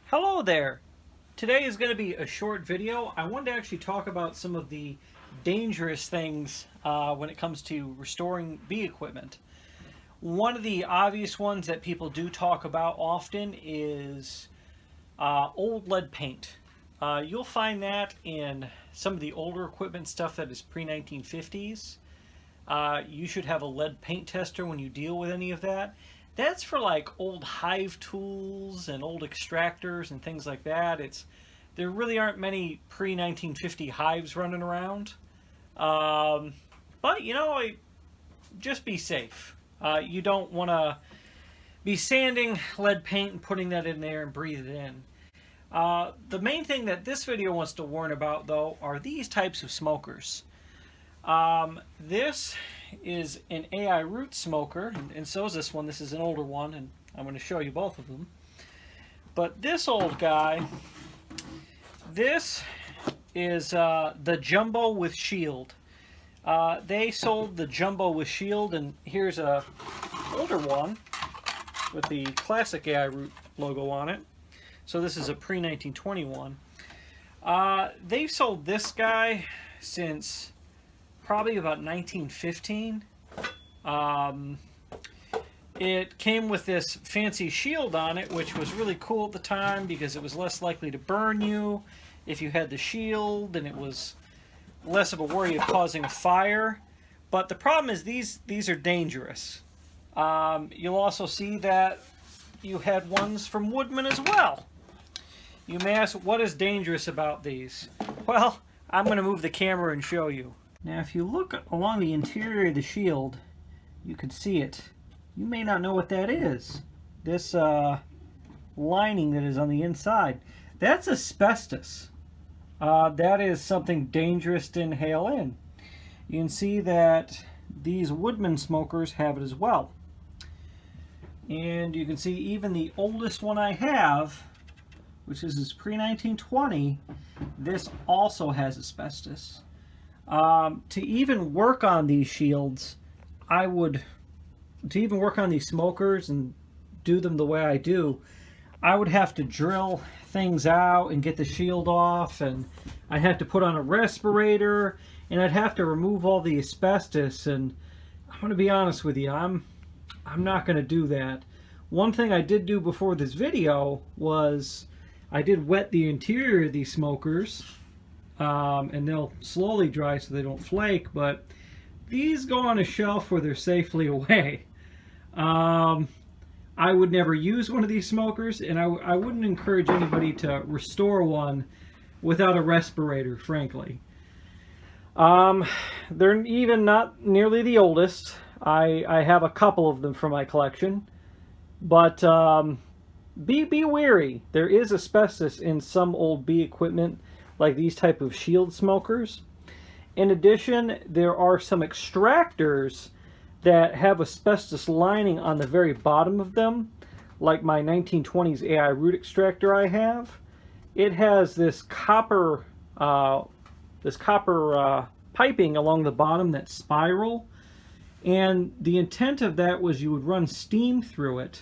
Hello there! Today is going to be a short video. I wanted to actually talk about some of the dangerous things when it comes to restoring bee equipment. One of the obvious ones that people do talk about often is old lead paint. You'll find that in some of the older equipment stuff that is pre-1950s. You should have a lead paint tester when you deal with any of that. That's for like old hive tools and old extractors and things like that. There really aren't many pre-1950 hives running around. But just be safe. You don't want to be sanding lead paint and putting that in there and breathe it in. The main thing that this video wants to warn about, though, are these types of smokers. This is an AI root smoker, and so is this one. This is an older one, and I'm going to show you both of them. But this old guy, this is the Jumbo with Shield. They sold the Jumbo with Shield, and here's a older one with the classic AI root logo on it. So this is a pre-1921. They've sold this guy since probably about 1915. It came with this fancy shield on it, which was really cool at the time because it was less likely to burn you if you had the shield, and it was less of a worry of causing a fire. But the problem is these are dangerous. You'll also see that you had ones from Woodman as well. You may ask, what is dangerous about these? Well, I'm going to move the camera and show you. Now, if you look along the interior of the shield, you can see it. You may not know what that is. This lining that is on the inside. That's asbestos. That is something dangerous to inhale in. You can see that these Woodman smokers have it as well. And you can see even the oldest one I have, which is pre-1920, this also has asbestos. To even work on these shields, to even work on these smokers and do them the way I do, I would have to drill things out and get the shield off, and I'd have to put on a respirator, and I'd have to remove all the asbestos, and I'm going to be honest with you, I'm not going to do that. One thing I did do before this video was I did wet the interior of these smokers, and they'll slowly dry so they don't flake, but these go on a shelf where they're safely away. I would never use one of these smokers, and I wouldn't encourage anybody to restore one without a respirator, frankly. They're even not nearly the oldest. I have a couple of them for my collection, but be wary. There is asbestos in some old bee equipment, like these type of shield smokers. In addition, there are some extractors that have asbestos lining on the very bottom of them, like my 1920s AI root extractor I have. It has this copper piping along the bottom that's spiral, and the intent of that was you would run steam through it,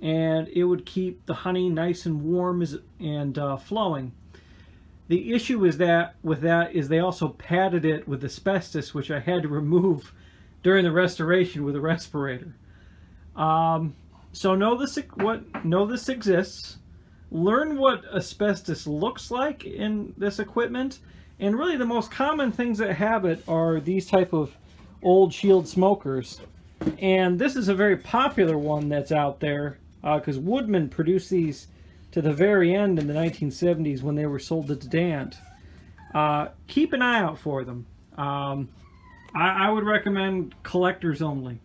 and it would keep the honey nice and warm and flowing. The issue is that they also padded it with asbestos, which I had to remove during the restoration with a respirator. So know this exists. Learn what asbestos looks like in this equipment, and really the most common things that have it are these type of old shield smokers. And this is a very popular one that's out there because Woodman produced these to the very end in the 1970s when they were sold to Dant. Keep an eye out for them. I would recommend collectors only.